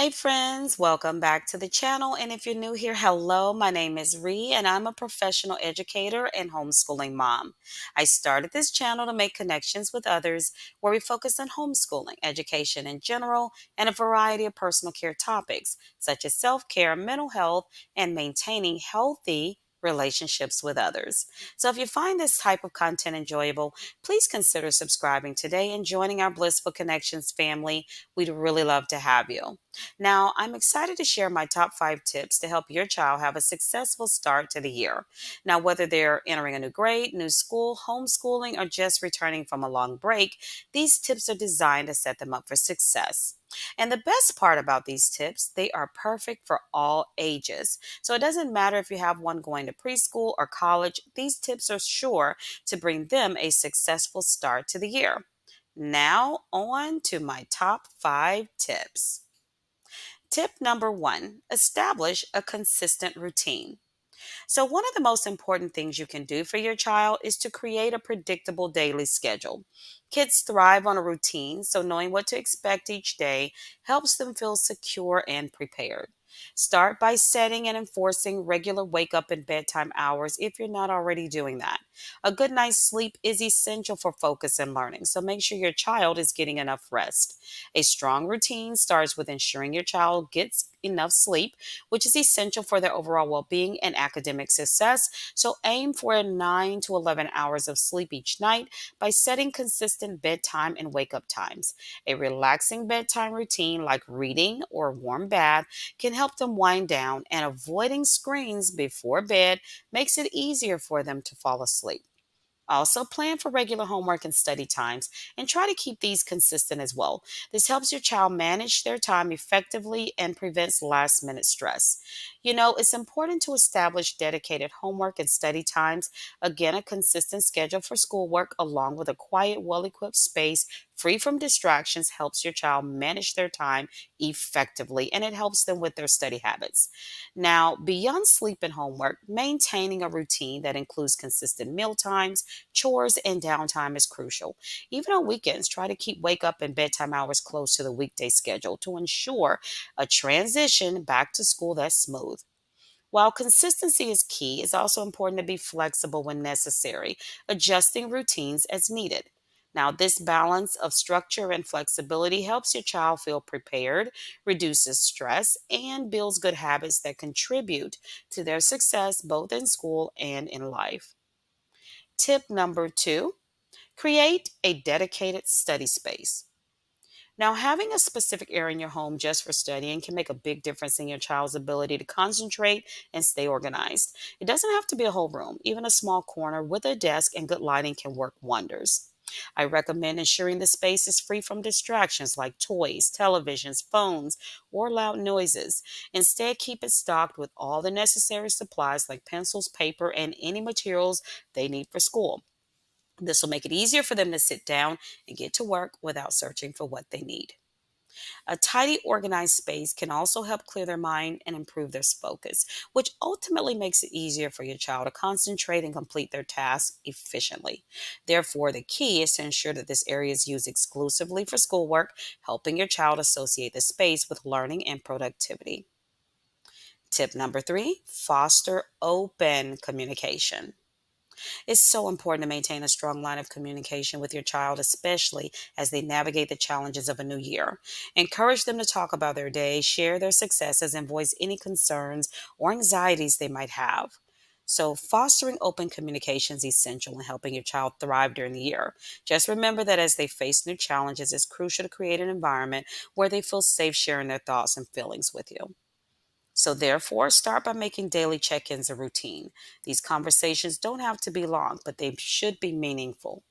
Hi, friends. Welcome back to the channel. And if you're new here, hello. My name is Ree, and I'm a professional educator and homeschooling mom. I started this channel to make connections with others where we focus on homeschooling, education in general, and a variety of personal care topics such as self care, mental health, and maintaining healthy relationships with others. So if you find this type of content enjoyable, please consider subscribing today and joining our Blissful Connections family. We'd really love to have you. Now, I'm excited to share my top 5 tips to help your child have a successful start to the year. Now, whether they're entering a new grade, new school, homeschooling, or just returning from a long break, these tips are designed to set them up for success. And the best part about these tips, they are perfect for all ages. So it doesn't matter if you have one going to preschool or college, these tips are sure to bring them a successful start to the year. Now, on to my top 5 tips. Tip number 1, establish a consistent routine. So, one of the most important things you can do for your child is to create a predictable daily schedule. Kids thrive on a routine, so knowing what to expect each day helps them feel secure and prepared. Start by setting and enforcing regular wake up and bedtime hours if you're not already doing that. A good night's sleep is essential for focus and learning, so make sure your child is getting enough rest. A strong routine starts with ensuring your child gets enough sleep, which is essential for their overall well being and academic success. So aim for 9 to 11 hours of sleep each night by setting consistent bedtime and wake up times. A relaxing bedtime routine like reading or a warm bath can help them wind down, and avoiding screens before bed makes it easier for them to fall asleep. Also, plan for regular homework and study times and try to keep these consistent as well. This helps your child manage their time effectively and prevents last minute stress. It's important to establish dedicated homework and study times. Again, a consistent schedule for schoolwork, along with a quiet, well equipped space free from distractions, helps your child manage their time effectively, and it helps them with their study habits. Now, beyond sleep and homework, maintaining a routine that includes consistent meal times, chores, and downtime is crucial. Even on weekends, try to keep wake up and bedtime hours close to the weekday schedule to ensure a transition back to school that's smooth. While consistency is key, it's also important to be flexible when necessary, adjusting routines as needed. Now, this balance of structure and flexibility helps your child feel prepared, reduces stress, and builds good habits that contribute to their success both in school and in life. Tip number 2, create a dedicated study space. Now, having a specific area in your home just for studying can make a big difference in your child's ability to concentrate and stay organized. It doesn't have to be a whole room, even a small corner with a desk and good lighting can work wonders. I recommend ensuring the space is free from distractions like toys, televisions, phones, or loud noises. Instead, keep it stocked with all the necessary supplies like pencils, paper, and any materials they need for school. This will make it easier for them to sit down and get to work without searching for what they need. A tidy, organized space can also help clear their mind and improve their focus, which ultimately makes it easier for your child to concentrate and complete their tasks efficiently. Therefore, the key is to ensure that this area is used exclusively for schoolwork, helping your child associate the space with learning and productivity. Tip number 3, foster open communication. It's so important to maintain a strong line of communication with your child, especially as they navigate the challenges of a new year. Encourage them to talk about their day, share their successes, and voice any concerns or anxieties they might have. So, fostering open communication is essential in helping your child thrive during the year. Just remember that as they face new challenges, it's crucial to create an environment where they feel safe sharing their thoughts and feelings with you. So, therefore, start by making daily check ins a routine. These conversations don't have to be long, but they should be meaningful.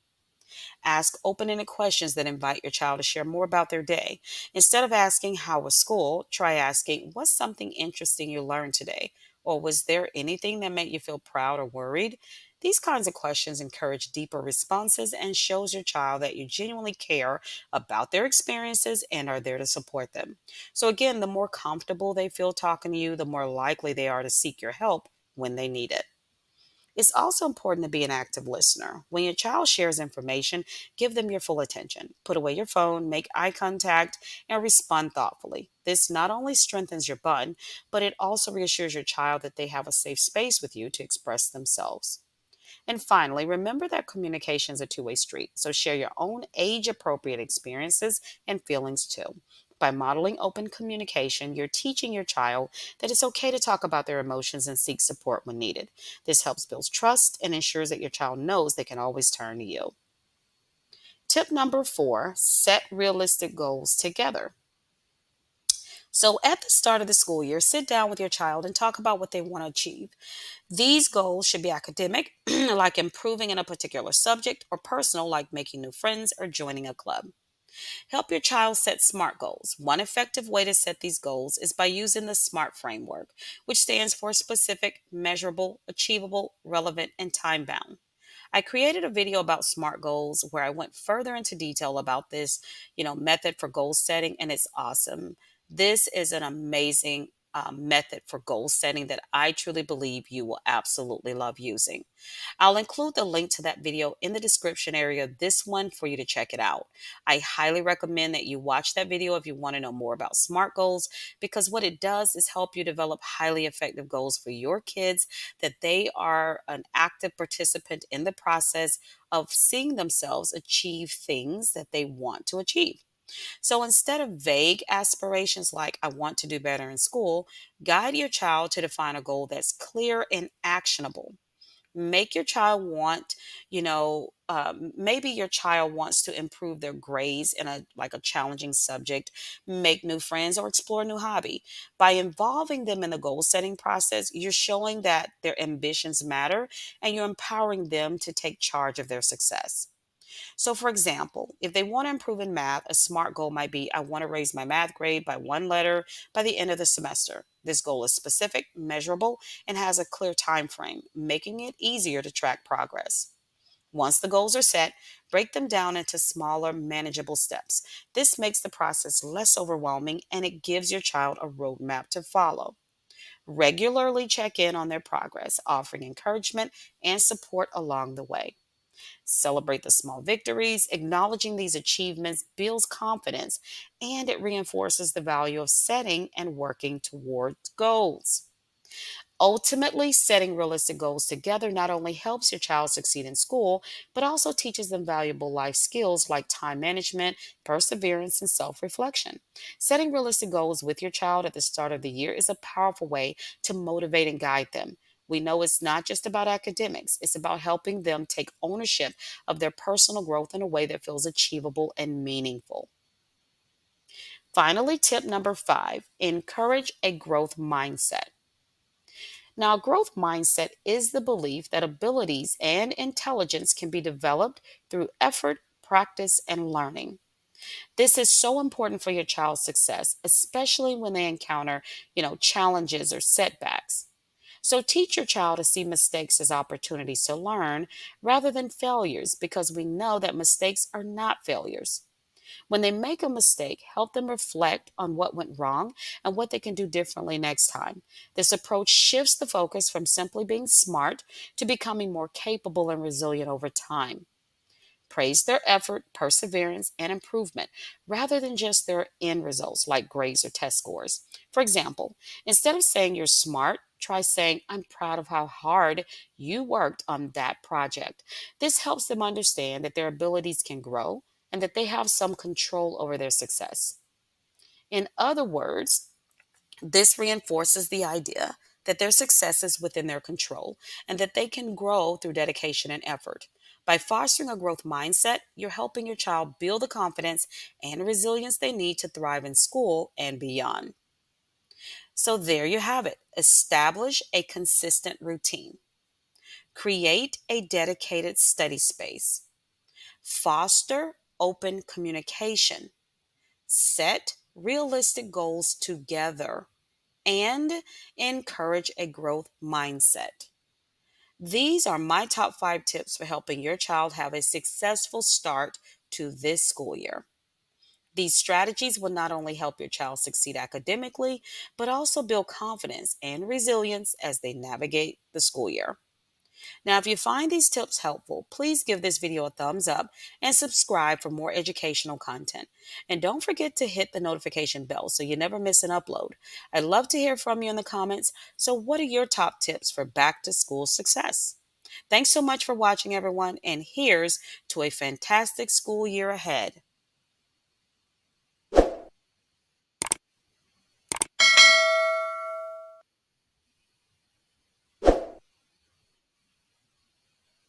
Ask open ended questions that invite your child to share more about their day. Instead of asking, "How was school?" try asking, "What's something interesting you learned today?" Or, "Was there anything that made you feel proud or worried?" These kinds of questions encourage deeper responses and shows your child that you genuinely care about their experiences and are there to support them. So again, the more comfortable they feel talking to you, the more likely they are to seek your help when they need it. It's also important to be an active listener. When your child shares information, give them your full attention. Put away your phone, make eye contact, and respond thoughtfully. This not only strengthens your bond, but it also reassures your child that they have a safe space with you to express themselves. And finally, remember that communication is a two-way street. So share your own age appropriate experiences and feelings too. By modeling open communication, you're teaching your child that it's okay to talk about their emotions and seek support when needed. This helps build trust and ensures that your child knows they can always turn to you. Tip number 4, set realistic goals together. So, at the start of the school year, sit down with your child and talk about what they want to achieve. These goals should be academic, like improving in a particular subject, or personal, like making new friends or joining a club. Help your child set SMART goals. One effective way to set these goals is by using the SMART framework, which stands for specific, measurable, achievable, relevant, and time bound. I created a video about SMART goals where I went further into detail about this, method for goal setting, and it's awesome. This is an amazing method for goal setting that I truly believe you will absolutely love using. I'll include the link to that video in the description area of this one for you to check it out. I highly recommend that you watch that video if you want to know more about SMART goals, because what it does is help you develop highly effective goals for your kids, that they are an active participant in the process of seeing themselves achieve things that they want to achieve. So instead of vague aspirations like, I want to do better in school, guide your child to define a goal that's clear and actionable. Make your child want, maybe your child wants to improve their grades in a challenging subject, make new friends, or explore a new hobby. By involving them in the goal setting process, you're showing that their ambitions matter and you're empowering them to take charge of their success. So, for example, if they want to improve in math, a SMART goal might be, I want to raise my math grade by one letter by the end of the semester. This goal is specific, measurable, and has a clear time frame, making it easier to track progress. Once the goals are set, break them down into smaller, manageable steps. This makes the process less overwhelming and it gives your child a roadmap to follow. Regularly check in on their progress, offering encouragement and support along the way. Celebrate the small victories. Acknowledging these achievements builds confidence and it reinforces the value of setting and working towards goals. Ultimately, setting realistic goals together not only helps your child succeed in school, but also teaches them valuable life skills like time management, perseverance, and self reflection. Setting realistic goals with your child at the start of the year is a powerful way to motivate and guide them. We know it's not just about academics, it's about helping them take ownership of their personal growth in a way that feels achievable and meaningful. Finally, tip number 5, encourage a growth mindset. Now, a growth mindset is the belief that abilities and intelligence can be developed through effort, practice, and learning. This is so important for your child's success, especially when they encounter, challenges or setbacks. So teach your child to see mistakes as opportunities to learn rather than failures, because we know that mistakes are not failures. When they make a mistake, help them reflect on what went wrong and what they can do differently next time. This approach shifts the focus from simply being smart to becoming more capable and resilient over time. Praise their effort, perseverance, and improvement rather than just their end results like grades or test scores. For example, instead of saying you're smart, try saying, I'm proud of how hard you worked on that project. This helps them understand that their abilities can grow and that they have some control over their success. In other words, this reinforces the idea that their success is within their control and that they can grow through dedication and effort. By fostering a growth mindset, you're helping your child build the confidence and resilience they need to thrive in school and beyond. So, there you have it. Establish a consistent routine, create a dedicated study space, foster open communication, set realistic goals together, and encourage a growth mindset. These are my top 5 tips for helping your child have a successful start to this school year. These strategies will not only help your child succeed academically, but also build confidence and resilience as they navigate the school year. Now, if you find these tips helpful, please give this video a thumbs up and subscribe for more educational content. And don't forget to hit the notification bell so you never miss an upload. I'd love to hear from you in the comments. So, what are your top tips for back to school success? Thanks so much for watching, everyone, and here's to a fantastic school year ahead.